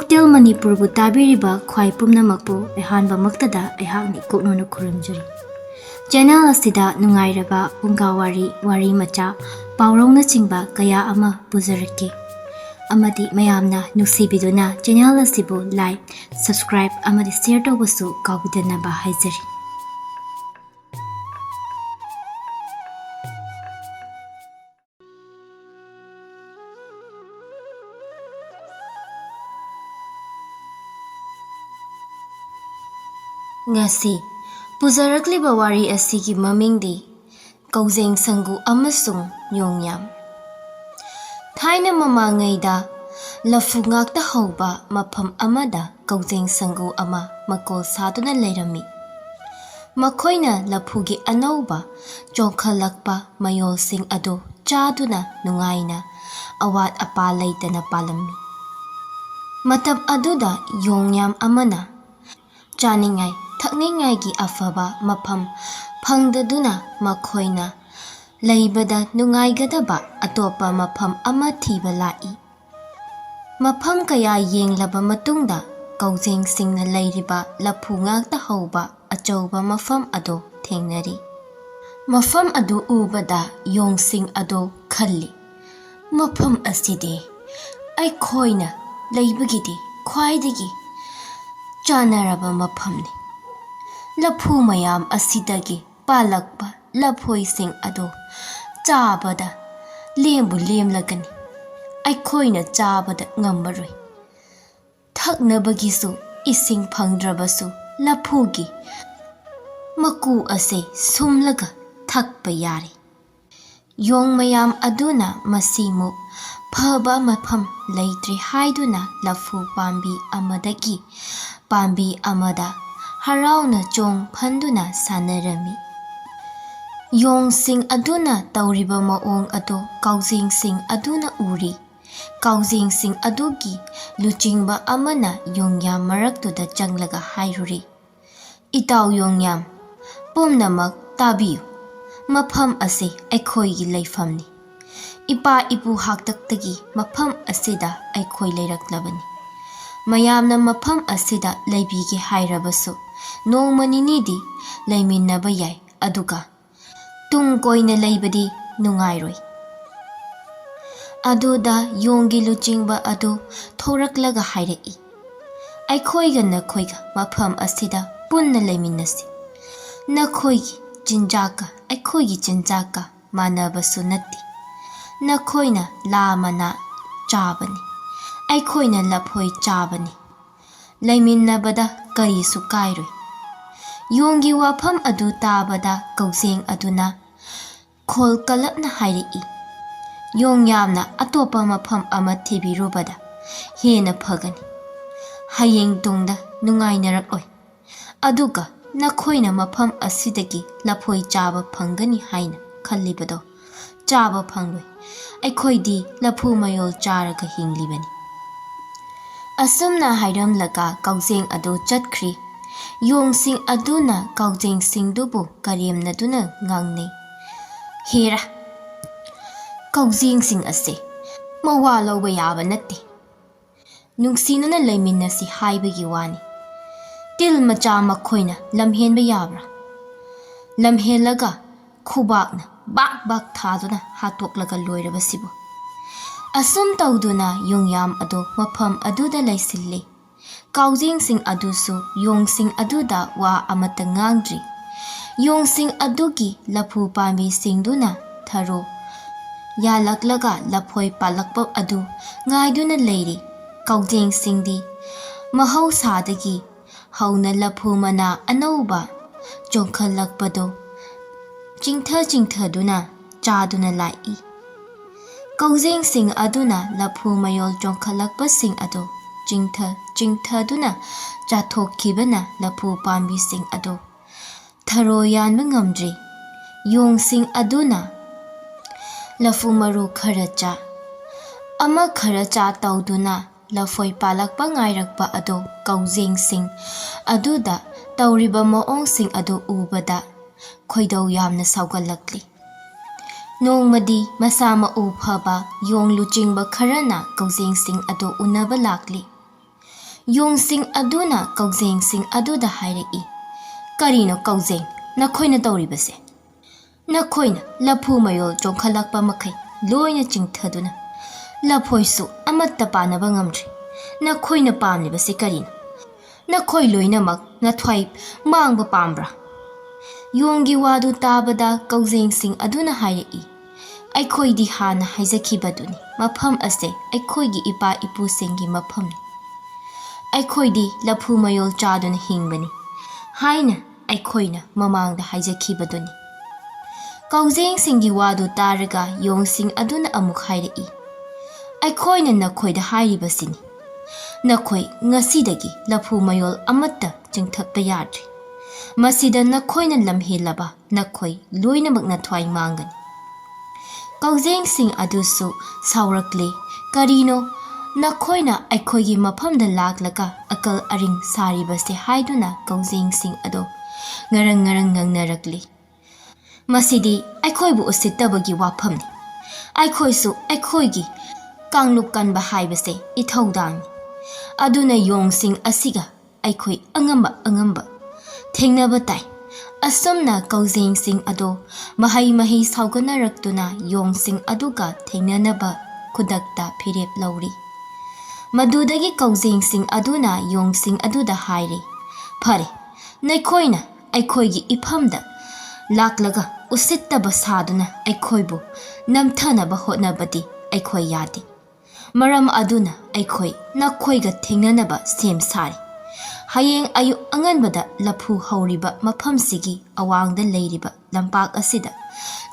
Folktale Manipur bu tabiriba khwai pumnamakpu ehanba maktada ehakni koknona khuramjari. Channel asida nungairaba phunga wari macha paurongna chingba kaya ama puzarake. Amadi mayamna nuksibiduna channel asibu like, subscribe amadi share tawbasu kawbidanaba haizari. Ngasi puzarakliba wari asigi mamingdi Koujeng sangu amasung yong. Thaina mamangaida lafu ngakta hauba mafam amada Koujeng sangu ama makol saduna leirami. Makoina lafugi anauba chongkhalakpa mayolsing ado chaduna nungaina awat apa leitana palami. Matab aduda yong amana chaningai thakningai gi afaba mafam phangdaduna makoina leibada nungaigadaba atopa mafam ama thiba lai. Mafam kaya yenglaba matungda Koujeng singna leiriba lafu ngakta hauba achauba mafam ado thengnari. Mafam ado ubada yong sing ado khalli. Mafam aside aikoina leibagidi khwaidagi chanaraba mafamni. Lafu mayam asidagi palakpa lafoi sing ado chabada lembu lemlagani. Aikoina chabada ngambaroi. Thaknabagisu ising phangdrabasu lafugi maku ase sumlaga thakpa yari. Yong mayam aduna masimu phaba mafam leitri haiduna lafu pambi amadagi pambi amada harauna chong phanduna sanarami. Yong sing aduna tauriba maong ado Koujeng sing aduna uri. Koujeng sing adugi luchingba amana yongyam maraktuda changlaga hairuri. Itaw yongyam pumnamak tabiyu. Mafam ase aikhoigi leifamni. Ipa ipu haktaktagi mafam asida aikhoi leiraklabani. Mayamna mafam asida leibigi hairabasu nongmaninidi leiminaba yai aduga tung koina leibadi nungairoi. Aduda yonggi luchingba adu thoraklaga hairai. Aikhoiga nakhoiga mafam asida punna leiminasi. Nakhoigi jinjaka aikhoigi jinjaka manabasu natti. Nakhoina lamana chabani. Aikhoina laphoi chabani. Leiminabada karisu kairoi. Yonggi wafam adu tabada Koujeng aduna khol kalapna hairai. Yong yamna atopa mafam ama thibirubada hena phagani. Hayeng tungda nungainarakoi. Aduga nakhoina mafam asidagi laphoi chaba phangani haina khallibado chaba phangloi. Aikhoidi lafu mayol charaga hinglibani. Asumna hairamlaga Koujeng adu chatkhri. Yong sing aduna Koujeng sing dubu karimnaduna ngangne. Hera Koujeng sing ase mawa lawba yaba natte. Nungsinuna leiminasi haibagi wani. Til macha makhoina lamhenba yabra. Lamhelaga khubakna bak thaduna hatoklaga loirabasibu. Asum tawduna yongyam ado mafam aduda laisilli. Koujeng sing adusu yong sing aduda wa amata ngangdri. Yong sing adugi lafu pambi singduna tharo. Yalaklaga laphoi palakpa adu ngaiduna leiri. Koujeng singdi mahausadagi hauna lafu mana anauba chongkhalakpado chingthaduna chaduna lai. Koujeng sing aduna lafu mayol chongkhalakpa sing ado chingthaduna chathokibana lafu pambi sing ado tharo yanba ngamdri. Yong sing aduna lafu maru kharacha ama kharacha tawduna lafoi palakpa ngairakpa ado Koujeng sing aduda tauriba maong sing ado ubada khoidaw yamna saugalakli. Nongmadi masama uphaba yong luchingba kharana Koujeng sing ado unaba lakli. Yongsing aduna Koujeng sing aduda hairei. Karino Koujeng, nakoina tauribase. Nakoina laphu mayol jongkhalakpa makai loina chingthaduna. Laphoisu amatta panaba ngamdri. Nakoina pamlibase karino. Nakoi loinamak nathwai mangba pambra. Yonggi wadu tabada Koujeng sing aduna hairei. Aikhoidi hana haizakhibaduni mafam ase aikhoigi ipa ipu singi mafamni. Aikhoidi laphu mayol chaduna hingbani. Haina aikhoina mamangda haizakhibaduni. Koujeng singi wadu taraga yongsing aduna amuk hairei. Aikhoina nakhoida hairibasini. Nakhoi ngasidagi laphu mayol amatta chingthakpa yadri. Masida nakhoina lamhelaba nakhoi loinamak nathwai mangani. Koujeng sing adusu saurakle karino nakhoina aikhoigi mafamda laklaka akal aring saribase haiduna Koujeng sing ado ngarang ngangnarakli. Masidi aikhoibu usittabagi wafamni. Aikhoisu aikhoigi kanglup kanba haibase ithaudang. Aduna yongsing asiga aikhoi angamba thengnaba tai. Asomna Koujeng sing ado mahi sauganarakduna yongsing aduga thengnanaba khudakta phirep lauri. Madudagi Koujeng sing aduna yongsing aduda haire. Phare naikhoina aikhoigi ifamda laklaga usittaba saduna aikhoibu namthanaba hotnabadi aikhoi yadi. Maram aduna aikhoi nakhoiga thengnanaba sem sari. Hayeng ayu anganbada laphu hauriba mafamsigi awangda leiriba lampak asida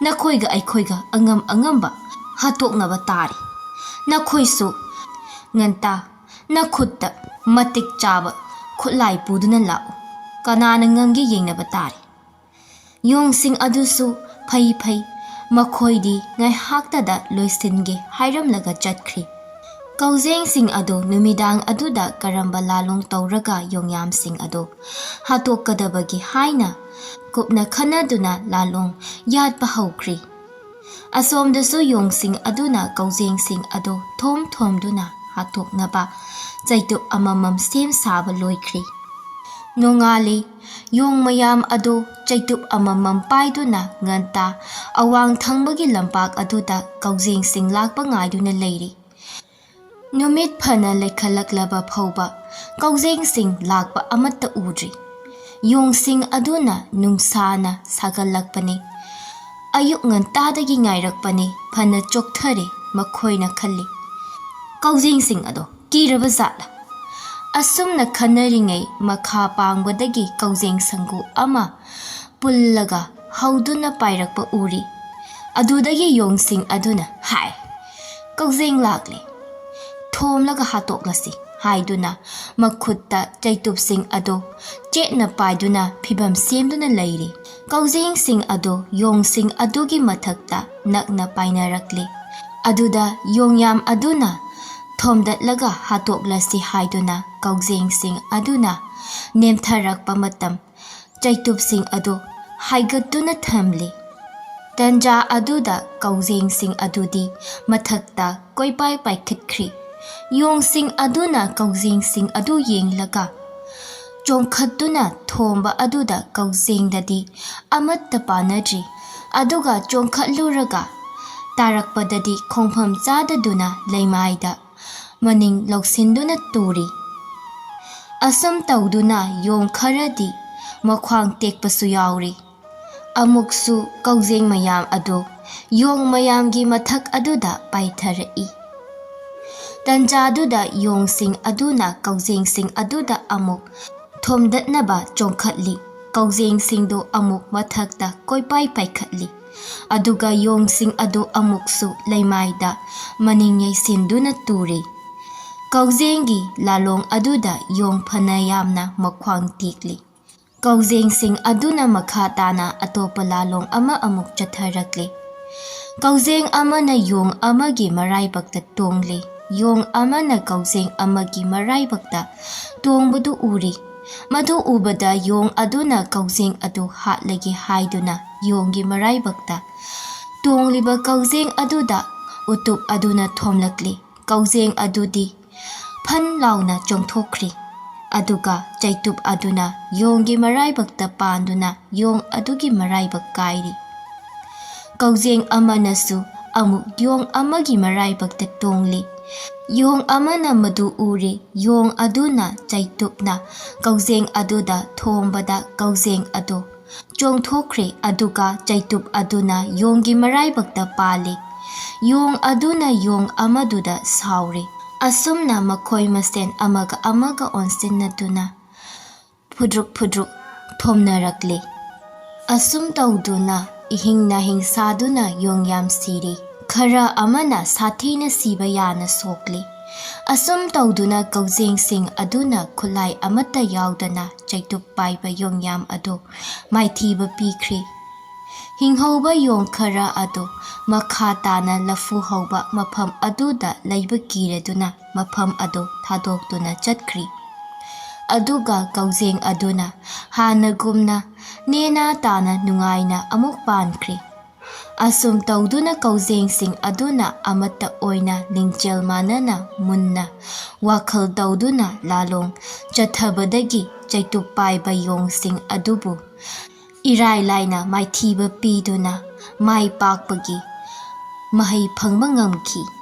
nakhoiga aikhoiga angamba hatoknaba tari. Nakhoisu nganta nakhutta matik chaba khutlai puduna lau kanana ngamgi yengnaba tari. Yongsing adusu phai makhoidi ngai haktada loisinge hairamlaga chatkhri. Koujeng sing ado numidang aduda karamba lalong tauraga yongyam sing ado hatokadabagi haina kupna khanaduna lalong yatpa haukhri. Asomdasu yongsing aduna Koujeng sing ado thomduna hatoknaba chaitup amamam sem saba loikhri. Nongali yong mayam ado chaitup amamam paiduna nganta awang thangbagi lampak aduda Koujeng sing lakpa ngaiduna leiri. Numit phana lekhalaklaba phauba Koujeng sing lakpa amatta udri. Yongsing aduna nungsana sagalakpani. Ayuk ngantadagi ngairakpani phana chokthare makhoina khalli. Koujeng sing ado kiraba zatla. Asumna khanaringai makha pangbadagi Koujeng sangu ama pullaga hauduna pairakpa uri. Adudagi yongsing aduna hai Koujeng lakle. Thomlaga hatoklasi haiduna makhutta chaitup sing ado chetna paiduna phibam semduna leiri. Koujeng sing ado yongsing adugi mathakta nakna painarakli. Aduda yongyam aduna thomdatlaga hatoklasi haiduna Koujeng sing aduna nemtharakpa matam chaitup sing ado haigatuna thamli. Tanja aduda Koujeng sing adudi mathakta koipai paikhatkri. Yongsing aduna Koujeng sing adu yenglaga chongkhatuna thomba aduda Koujeng dadi amatta panadri. Aduga chongkhatluraga tarakpadadi khongpham chadaduna leimaida maning loksinduna turi. Asam tauduna yong kharadi makhwang tekpasu yauri. Amuksu Koujeng mayam adu yong mayamgi mathak aduda paitharai. Tanjaduda yongsing aduna Koujeng sing aduda amuk thomdatnaba chongkhatli. Koujeng sing do amuk mathakta koipai paikhatli. Aduga yongsing adu amuksu leimaida maningyai sinduna turi. Koujengi lalong aduda yong phanayamna makhwang tikli. Koujeng sing aduna makha tana atopa lalong ama amuk chatharakli. Koujeng amana yong amagi maraibakta tongli. Yong amana Koujeng amagi maraibakta tongbudu uri. Madhu ubada yong aduna Koujeng adu hatlagi haiduna yonggi maraibakta tongliba Koujeng aduda utup aduna thomlakli. Koujeng adudi phan launa chongthokri. Aduga chaitup aduna yonggi maraibakta panduna yong adugi maraibak kairi. Koujeng amanasu amuk yong amagi maraibakta tongli. Yong amana madu uri yong aduna chaitupna Koujeng aduda thombada Koujeng adu chongthokre aduga chaitup aduna yonggi maraibakta pali. Yong aduna yong amaduda sauri. Asumna makhoi masen amaga onsinnaduna phudruk thomnarakle. Asum tawduna ihingna hingsaduna yongyam siri. Khara amana sathina siba yana sokli. Asum tawduna Koujeng sing aduna khulai amata yaudana chaitup paiba yongyam adu maithiba pikri. Hinghauba yong khara adu makha tana lafu hauba mafam aduda laiba kiraduna mafam adu thadokduna chatkri. Aduga Koujeng aduna hanagumna nena tana nungaina amuk pankri. Asum tawduna Koujeng sing aduna amata oina lingchel manana munna wakhal tawduna lalong chathabadagi chaitup paiba yong sing adubu irai laina maithiba piduna mai pakpagi mahai phangba ngamki.